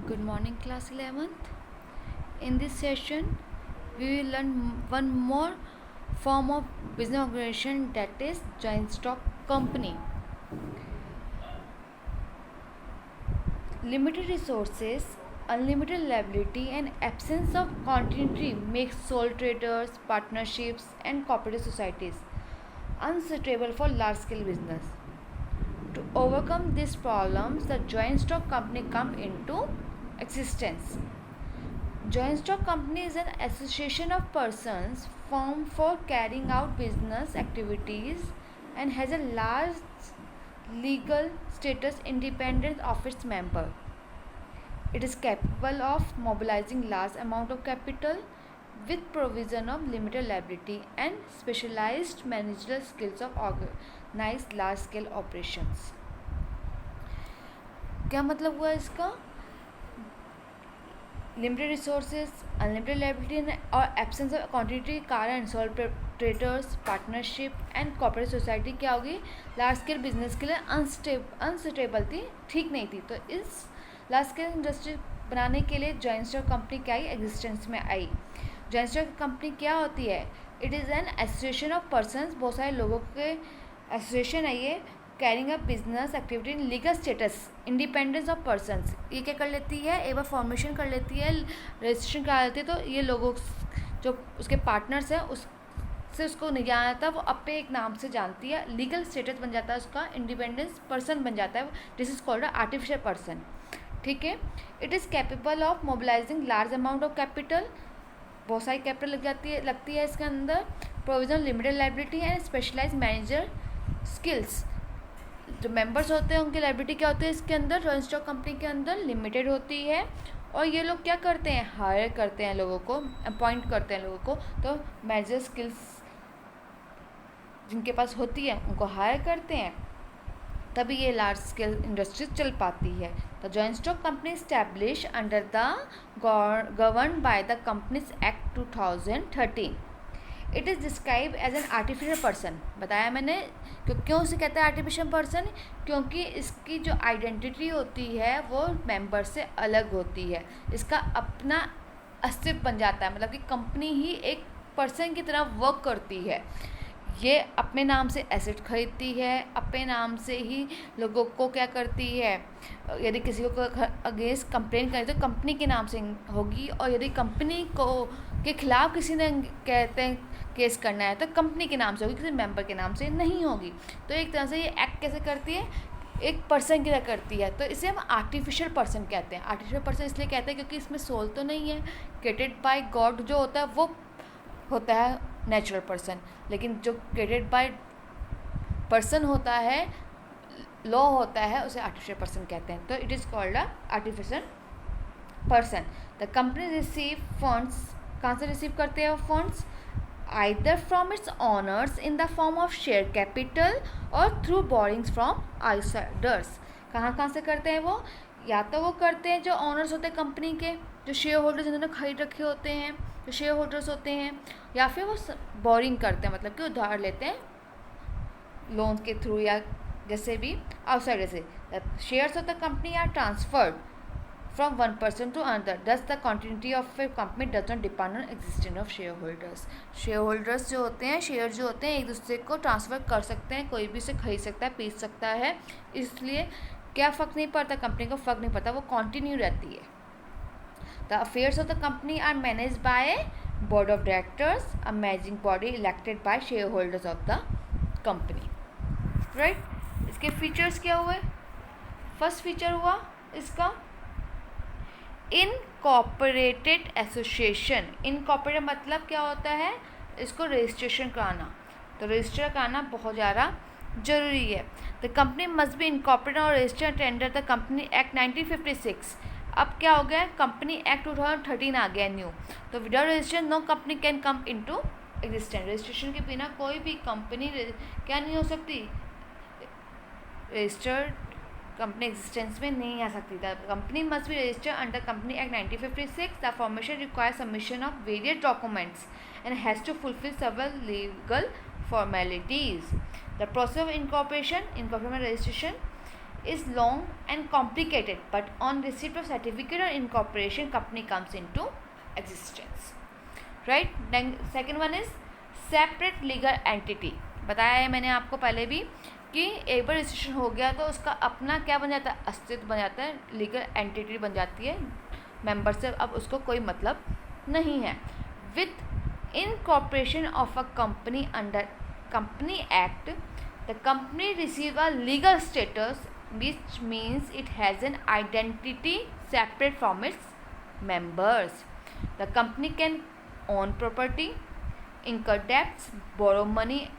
Good morning, class 11th. In this session, we will learn one more form of business organization, that is joint stock company. Limited resources, unlimited liability, and absence of continuity make sole traders, partnerships, and cooperative societies unsuitable for large scale business. To overcome these problems, the joint stock company come into existence. Joint stock company is an association of persons formed for carrying out business activities and has a large legal status independent of its member. It is capable of mobilizing large amount of capital with provision of limited liability and specialized managerial skills of organized large scale operations. क्या मतलब हुआ इसका? Limited resources, unlimited liability और absence of quantity के कारण sole traders, partnership and corporate society क्या होगी? Large scale business के लिए अनस्टेबल थी, ठीक नहीं थी. तो इस लार्ज स्केल इंडस्ट्री बनाने के लिए जॉइंट स्टॉक कंपनी क्या आई? एग्जिस्टेंस में आई. जॉइंट स्टॉक कंपनी क्या होती है? It is an association of persons, बहुत सारे लोगों के एसोसिएशन है ये, carrying a business activity in legal status, independence of persons. ये क्या कर लेती है? एक बार फॉर्मेशन कर लेती है, रजिस्ट्रेशन करा लेती है, तो ये लोगों जो उसके पार्टनर्स हैं उससे उसको नहीं जाना था, वो अपने एक नाम से जानती है, लीगल स्टेटस बन जाता है उसका, इंडिपेंडेंस पर्सन बन जाता है. This is called a artificial person. ठीक है. It is capable of mobilising large amount of capital, बहुत सारी कैपिटल लगती है इसके अंदर. Provision limited liability and specialise manager skills. जो मेंबर्स होते हैं उनकी लाइबिलिटी क्या होती है इसके अंदर? जॉइंट स्टॉक कंपनी के अंदर लिमिटेड होती है. और ये लोग क्या करते हैं? हायर करते हैं लोगों को, अपॉइंट करते हैं लोगों को. तो मैनेजर स्किल्स जिनके पास होती है उनको हायर करते हैं, तभी ये लार्ज स्केल इंडस्ट्री चल पाती है. The joint stock company establish under the govern by the companies act 2013. It is describe as an artificial person. बताया मैंने क्यों उसे कहते हैं आर्टिफिशियल पर्सन? क्योंकि इसकी जो आइडेंटिटी होती है वो मेंबर से अलग होती है, इसका अपना अस्तित्व बन जाता है. मतलब कि कंपनी ही एक पर्सन की तरह वर्क करती है. ये अपने नाम से एसेट खरीदती है, अपने नाम से ही लोगों को क्या करती है, यदि किसी को अगेंस्ट कंप्लेन करें तो कंपनी के नाम से होगी, और यदि कंपनी को के खिलाफ किसी ने कहते हैं केस करना है तो कंपनी के नाम से होगी, किसी मेंबर के नाम से नहीं होगी. तो एक तरह से ये एक्ट कैसे करती है? एक पर्सन की तरह करती है. तो इसे हम आर्टिफिशियल पर्सन कहते हैं. आर्टिफिशियल पर्सन इसलिए कहते हैं क्योंकि इसमें सोल तो नहीं है. क्रिएटेड बाय गॉड जो होता है वो होता है नेचुरल पर्सन, लेकिन जो क्रिएटेड बाय पर्सन होता है, लॉ होता है, उसे आर्टिफिशियल पर्सन कहते हैं. तो it is called a artificial person. The company receive funds. कहाँ से रिसीव करते हैं वो funds? Either from its honours in the form of share capital और थ्रू बोरिंग्स फ्रॉम आउटसाइडर्स. कहाँ से करते हैं वो? या तो वो करते हैं जो ऑनर्स होते हैं कंपनी के, जो शेयर होल्डर्स जिन्होंने खरीद रखे होते हैं, जो शेयर होल्डर्स होते हैं, या फिर वो बोरिंग करते हैं, मतलब कि उधार लेते हैं लोन के थ्रू या जैसे भी आउटसाइडर से. Shares of the company are transferred from one person to another. Thus the continuity of a company does not depend on existence of shareholders. shareholders जो होते हैं, शेयर जो होते हैं, एक दूसरे को ट्रांसफ़र कर सकते हैं, कोई भी इसे खरीद सकता है, बेच सकता है. इसलिए क्या फ़र्क नहीं पड़ता, कंपनी को फ़र्क नहीं पड़ता, वो कंटिन्यू रहती है. The affairs of the company are manage by board of directors, a managing body elected by share holders of the company. Right. इसके फीचर्स क्या हुए? फर्स्ट फीचर हुआ इसका इनकॉर्पोरेटेड एसोसिएशन. इनकॉर्पोरेट मतलब क्या होता है? इसको रजिस्ट्रेशन कराना. तो रजिस्टर कराना बहुत ज़्यादा ज़रूरी है. The company must be incorporated और registered under the company act 1956. अब क्या हो गया? कंपनी एक्ट 2013 आ गया न्यू. तो without registration no company can come into existence. Registration के बिना कोई भी कंपनी क्या नहीं हो सकती? रजिस्टर्ड कंपनी एग्जिस्टेंस में नहीं आ सकती. The company must be registered under company act 1956. The formation require submission of various documents and has to fulfil several legal formalities. The process of incorporation registration is long and complicated, but on receipt of certificate of incorporation, company comes into existence. Right? Then second one is separate legal entity. बताया है मैंने आपको पहले भी कि एक बार registration हो गया तो उसका अपना क्या बन जाता है, अस्तित्व बन जाता है, लीगल एंटिटी बन जाती है, मेंबर से अब उसको कोई मतलब नहीं है. With incorporation of a company under company act, the company receive a legal status which means it has an identity separate from its members. The company can own property, incur debts, borrow money,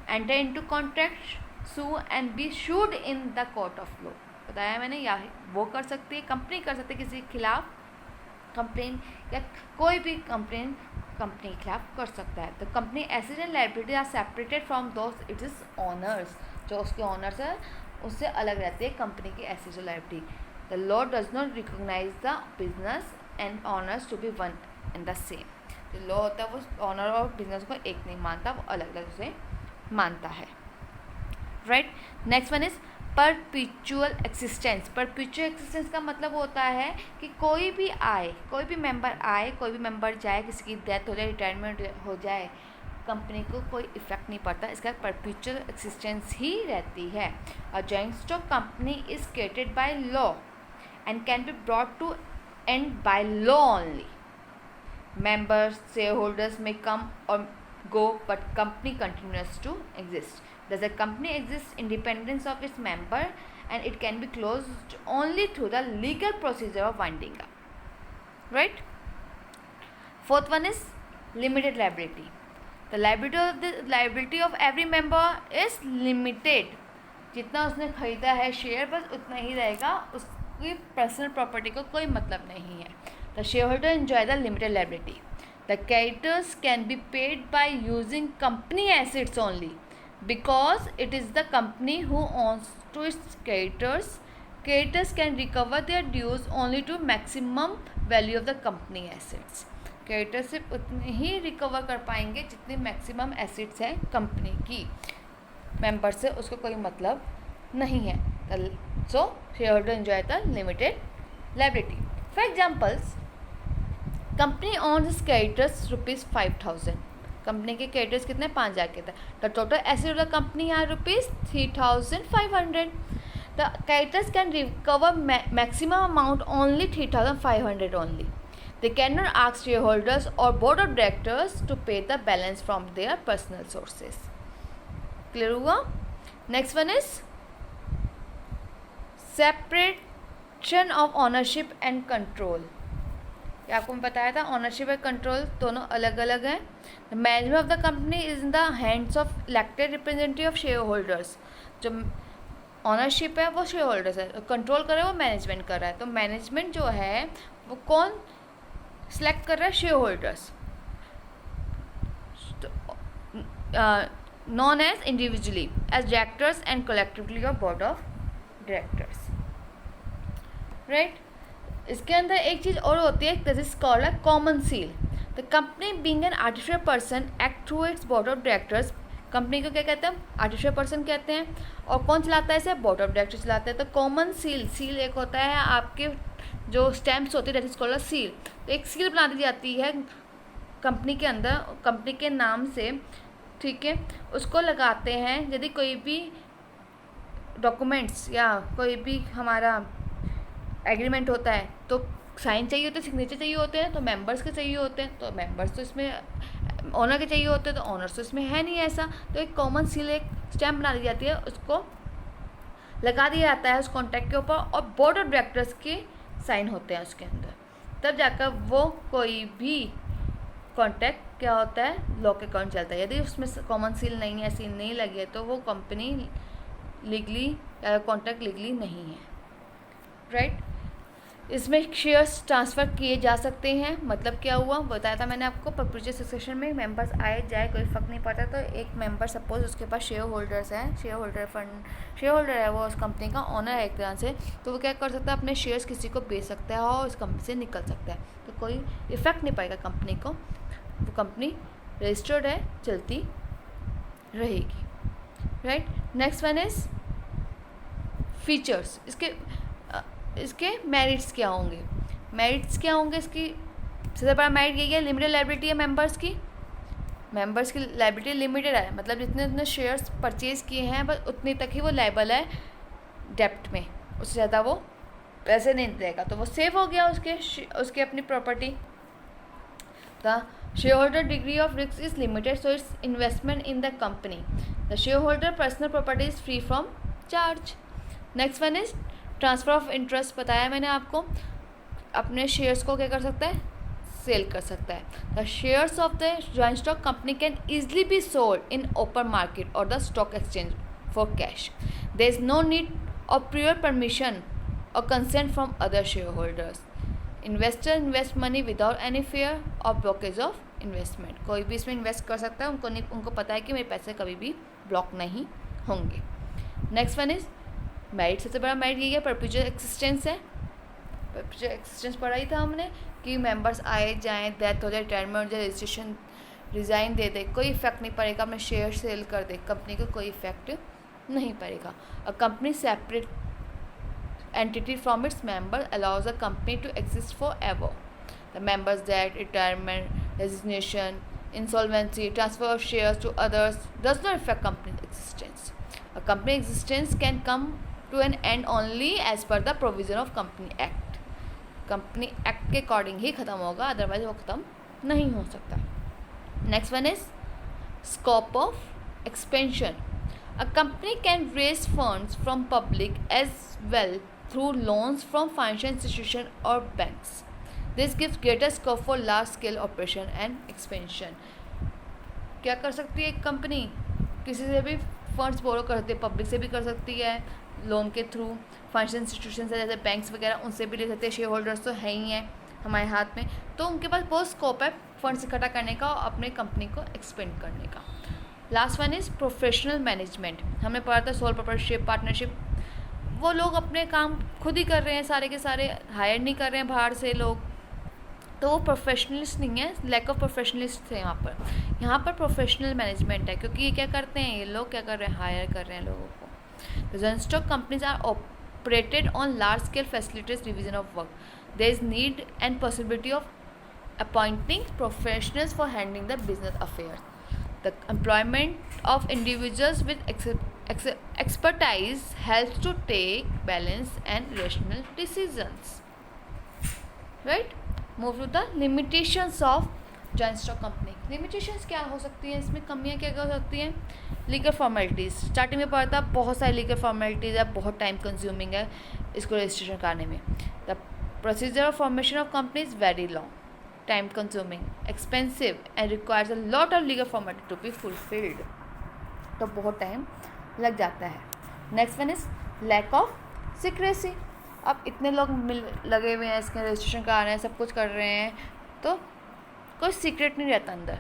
enter into contracts, sue and be sued in the court of law. बताया मैंने, या वो कर सकती है, company कर सकती है किसी के खिलाफ कंप्लेन, या कोई भी कंप्लेन कंपनी के खिलाफ कर सकता है. तो company asset and liability are separated from those it is owners. जो उसके ऑनर्स है उससे अलग रहती है कंपनी की एसेट और liability. The law does not recognise the business and owners to be one and the same. जो लॉ होता है वो ऑनर और बिजनेस को एक नहीं मानता, वो अलग अलग से मानता है. Right. Next one is perpetual existence. Perpetual existence का मतलब होता है कि कोई भी आए, कोई भी मेंबर आए, कोई भी मेंबर जाए, किसी की डेथ हो जाए, रिटायरमेंट हो जाए, कंपनी को कोई इफेक्ट नहीं पड़ता. इसका परपिचुअल एक्सिस्टेंस ही रहती है. A joint stock company is created by law and can be brought to end by law only. Members share holders में कम और go, but company continues to exist. Does a company exist independence of its member and it can be closed only through the legal procedure of winding up. Right? Fourth one is limited liability. The liability of every member is limited. जितना उसने खरीदा है share बस उतना ही रहेगा, उसकी personal property को कोई मतलब नहीं है. The shareholder enjoy the limited liability. The creditors can be paid by using company assets only because it is the company who owns to its creditors. Creditors can recover their dues only to maximum value of the company assets. Creditors सिर्फ उतने ही recover कर पाएंगे जितने maximum assets हैं company की. Member से उसको कोई मतलब नहीं है. So shareholder enjoy the limited liability. For examples, company owns creditors ₹5,000. Company के क्रेडिटर्स कितने, 5,000 के थे. The total asset of the company are ₹3,500. The creditors can recover maximum amount only 3,500 only. They can not ask share holders और board of directors to pay the balance from their personal sources. Clear हुआ. Next one is separation of ownership and control. ये आपको मैं बताया था, ownership और control दोनों अलग अलग हैं. The management of the company is in the hands of elected representative of share holders. जो ऑनरशिप है वो शेयर होल्डर्स है, कंट्रोल कर रहा है वो मैनेजमेंट कर रहा है. तो मैनेजमेंट जो है वो कौन सेलेक्ट कर रहा है, share holders, none as individually as directors and collectively of board of directors. Right. इसके अंदर एक चीज़ और होती है, this is called a common seal. The company being an artificial person act through its board of directors. Company को क्या कहते हैं, आर्टिफिशियल पर्सन कहते हैं. और कौन चलाता है इसे, बोर्ड ऑफ डायरेक्टर्स चलाते हैं. तो कॉमन सील, सील एक होता है आपके जो स्टैम्प्स होती है, that is called a seal. तो एक सील बना दी जाती है कंपनी के अंदर, कंपनी के नाम से. ठीक है, उसको लगाते हैं यदि कोई भी डॉक्यूमेंट्स या कोई भी हमारा एग्रीमेंट होता है तो साइन चाहिए होते हैं, सिग्नेचर चाहिए होते हैं, तो मेंबर्स के चाहिए होते हैं. तो मेंबर्स तो इसमें ऑनर के चाहिए होते हैं, तो ऑनर्स तो इसमें है नहीं ऐसा. तो एक कॉमन सील, एक स्टैम्प बना दी जाती है, उसको लगा दिया जाता है उस कॉन्ट्रैक्ट के ऊपर, और बोर्ड ऑफ डायरेक्टर्स के साइन होते हैं उसके अंदर. तब जाकर वो कोई भी कॉन्ट्रैक्ट क्या होता है, लॉ के अकॉर्डिंग चलता है. यदि उसमें कॉमन सील नहीं है, सील नहीं लगी है, तो वो कंपनी लीगली या कॉन्ट्रैक्ट लीगली नहीं है. राइट. इसमें शेयर्स ट्रांसफ़र किए जा सकते हैं. मतलब क्या हुआ बताया था मैंने आपको, परपेचुअल सक्सेशन में मेंबर्स आए जाए कोई फ़र्क नहीं पड़ता. तो एक मेंबर सपोज उसके पास शेयर होल्डर्स हैं, शेयर होल्डर है वो उस कंपनी का ऑनर है एक तरह से, तो वो क्या कर सकता है, अपने शेयर्स किसी को बेच सकता है और उस कंपनी से निकल सकता है. तो कोई इफ़ेक्ट नहीं पाएगा कंपनी को, वो कंपनी रजिस्टर्ड है, चलती रहेगी. Right. Next one is features, इसके मेरिट्स क्या होंगे। मेरिट्स क्या होंगे इसकी, सबसे बड़ा मेरिट यही है, लिमिटेड लायबिलिटी है मेंबर्स की लायबिलिटी लिमिटेड है, मतलब जितने उतने शेयर्स परचेज किए हैं बस उतनी तक ही वो लायबल है डेप्ट में, उससे ज़्यादा वो पैसे नहीं देगा, तो वो सेव हो गया उसके अपनी property. The shareholder degree of risk is limited, so it's investment in the company. The shareholder personal property is free from charge. Next one is transfer of interest, बताया मैंने आपको, अपने शेयर्स को क्या कर सकता है, सेल कर सकता है। The shares of the joint stock company can easily be sold in open market और the stock exchange for cash. There is no need of prior permission और consent from other share holders. Investor invest money without any fear और blockage of investment, कोई भी इसमें invest कर सकता है, उनको पता है कि मेरे पैसे कभी भी ब्लॉक नहीं होंगे। नेक्स्ट वन इज मेरिट, सबसे बड़ा मेरिट यही है, परपेचुअल एक्सिस्टेंस है। परपेचुअल एक्सिस्टेंस पढ़ा ही था हमने कि मेंबर्स आए जाएं, डेथ हो जाए, रिटायरमेंट हो जाए, रजिस्ट्रेशन रिज़ाइन दे दे, कोई इफेक्ट नहीं पड़ेगा, अपने शेयर सेल कर दे, कंपनी को कोई इफेक्ट नहीं पड़ेगा। A company separate entity from its member allows a company to exist forever. The member's death, retirement, resignation, insolvency, transfer of shares to others does not affect company's existence. A company existence can come to an end only as per the provision of Company Act. Company Act के according ही ख़त्म होगा, otherwise वो ख़त्म नहीं हो सकता। Next one is scope of expansion. A company can raise funds from public as well through loans from financial institution or banks. This gives greater scope for large scale operation and expansion. क्या कर सकती है एक company, किसी से भी funds बोरो कर सकती है, पब्लिक से भी कर सकती है, लोन के थ्रू, फाइनेंशियल इंस्टीट्यूशन से जैसे बैंक्स वगैरह उनसे भी ले सकते हैं, शेयर होल्डर्स तो है ही हैं हमारे हाथ में, तो उनके पास बहुत स्कोप है फंड्स इकट्ठा करने का और अपने कंपनी को एक्सपेंड करने का। Last one is professional management. हमने पढ़ा था सोल प्रोप्राइटरशिप, पार्टनरशिप, वो लोग अपने काम खुद ही कर रहे हैं, सारे के सारे हायर नहीं कर रहे हैं बाहर से लोग, तो वो प्रोफेशनलिस्ट नहीं है, लैक ऑफ प्रोफेशनलिस्ट है यहाँ पर प्रोफेशनल मैनेजमेंट है, क्योंकि ये क्या करते हैं, ये लोग क्या कर रहे हैं, हायर कर रहे हैं लोगों को। Joint stock companies are operated on large scale facilities division of work. There is need and possibility of appointing professionals for handling the business affair. The employment of individuals with expertise helps to take balanced and rational decisions. Right? Move to the limitations of joint stock company. Limitations क्या हो सकती हैं, इसमें कमियाँ क्या हो सकती हैं। लीगल फॉर्मेलिटीज़, स्टार्टिंग में पढ़ा था, बहुत सारी लीगल फॉर्मेलिटीज़ है, बहुत टाइम कंज्यूमिंग है इसको रजिस्ट्रेशन कराने में। The procedure of formation of company is very long, time consuming, expensive and requires a lot of legal formality to be fulfilled, तो बहुत टाइम लग जाता है। Next one is lack of secrecy. अब इतने लोग लगे हुए हैं इसके रजिस्ट्रेशन करा रहे हैं, सब कुछ कर रहे हैं, तो कोई सीक्रेट नहीं रहता अंदर।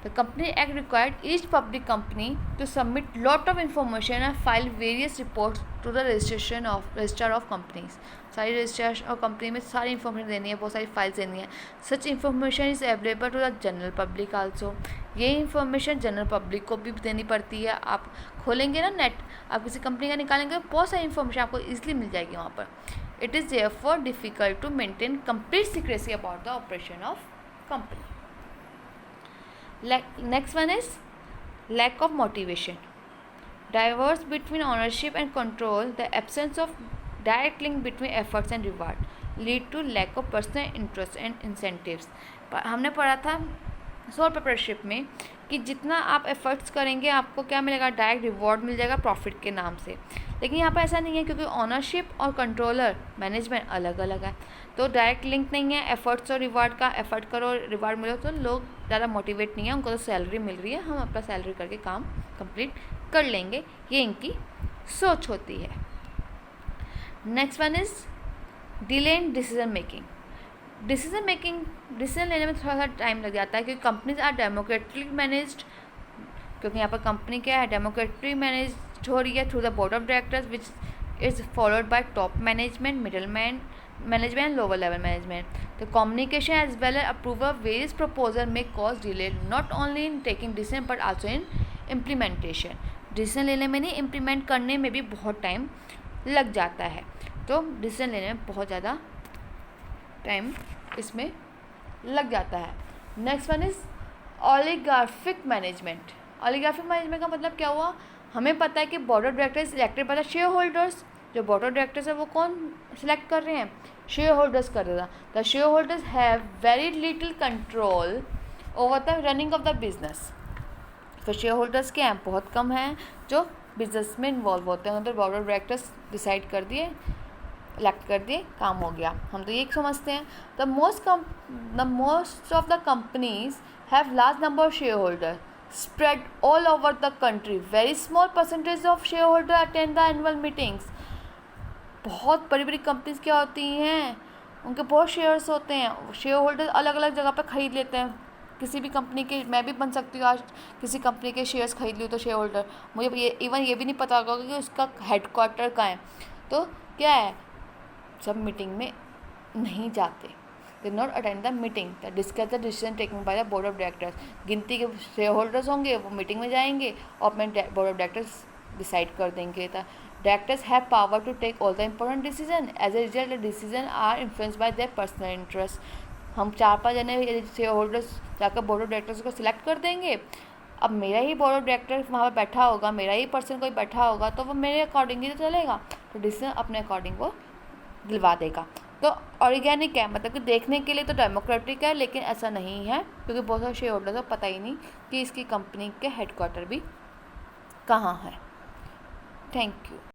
The company act required each public company to submit lot of information and file various reports to the registrar of companies. सारी रजिस्ट्रार और कंपनी में सारी इन्फॉर्मेशन देनी है, बहुत सारी फाइल्स देनी है। Such information is available to the general public also. ये इन्फॉर्मेशन जनरल पब्लिक को भी देनी पड़ती है। आप खोलेंगे ना नेट, आप किसी कंपनी का निकालेंगे, बहुत सारी इन्फॉर्मेशन आपको ईजिली मिल जाएगी वहाँ पर। It is therefore difficult to maintain complete secrecy about the operation of company. Next one is lack of motivation. Diverse between ownership and control, the absence of direct link between efforts and reward lead to lack of personal interest and incentives. हमने पढ़ा था sole proprietorship में कि जितना आप efforts करेंगे आपको क्या मिलेगा, डायरेक्ट रिवॉर्ड मिल जाएगा प्रॉफिट के नाम से। लेकिन यहाँ पर ऐसा नहीं है, क्योंकि ऑनरशिप और कंट्रोलर मैनेजमेंट अलग अलग है, तो डायरेक्ट लिंक नहीं है एफर्ट्स और रिवार्ड का। एफर्ट करो रिवार्ड मिलो तो लोग ज़्यादा मोटिवेट नहीं है, उनको तो सैलरी मिल रही है, हम अपना सैलरी करके काम कंप्लीट कर लेंगे, ये इनकी सोच होती है। Next one is delay in decision making. Decision लेने में थोड़ा सा टाइम लग जाता है, क्योंकि कंपनीज आर डेमोक्रेटिकली मैनेज्ड, क्योंकि यहाँ पर कंपनी क्या है, डेमोक्रेटिकली मैनेज हो रही है through the board of directors which is followed by top management, middle management and lower level management. The communication as well as approval of various proposals may cause delay not only in taking decision but also in implementation. Decision लेने में नहीं, implement करने में भी बहुत time लग जाता है। तो डिसीजन लेने में बहुत ज़्यादा टाइम इसमें लग जाता है। Next one is oligarchic management. Oligarchic management का मतलब क्या हुआ, हमें पता है कि board of director selected by the share holders. जो बोर्ड ऑफ डायरेक्टर्स है वो कौन सिलेक्ट कर रहे हैं, शेयर होल्डर्स कर रहे हैं। The share holders have very little control over the running of the business. तो शेयर होल्डर्स के हैं बहुत कम हैं जो बिजनेस में इन्वॉल्व होते हैं। तो बोर्ड ऑफ डायरेक्टर्स डिसाइड कर दिए, इलेक्ट कर दिए, काम हो गया, हम तो ये समझते हैं। The most of the companies have large number of share holder spread all over the country. Very small percentage of shareholder attend the annual meetings. बहुत बड़ी बड़ी कंपनीज क्या होती हैं, उनके बहुत शेयर्स होते हैं, शेयर होल्डर अलग अलग जगह पर ख़रीद लेते हैं। किसी भी कंपनी के, मैं भी बन सकती हूँ आज किसी कंपनी के शेयर्स खरीद लूँ तो शेयर होल्डर, मुझे ये भी नहीं पता होगा कि उसका हेडक्वार्टर कहाँ है। तो क्या है, सब मीटिंग में नहीं जाते, they not attend the meeting the discuss the decision taking by the board of directors. गिनती के शेयर होल्डर्स होंगे, वो मीटिंग में जाएंगे और अपने बोर्ड ऑफ डायरेक्टर्स डिसाइड कर देंगे। The directors have power to take all the important decision, as a result the decision are influenced by their personal interest. हम 4-5 जने शेयर होल्डर्स जाकर बोर्ड ऑफ डायरेक्टर्स को सिलेक्ट कर देंगे। अब मेरा ही बोर्ड ऑफ डायरेक्टर वहाँ पर बैठा होगा, मेरा ही पर्सन कोई बैठा होगा, तो वो मेरे अकॉर्डिंग ही तो चलेगा, तो डिसीजन अपने अकॉर्डिंग वो दिलवा देगा। तो ऑर्गेनिक है, मतलब कि देखने के लिए तो डेमोक्रेटिक है, लेकिन ऐसा नहीं है क्योंकि बहुत सारे शेयर होल्डर्स को पता ही नहीं कि इसकी कंपनी के हेडक्वार्टर भी कहाँ है। Thank you.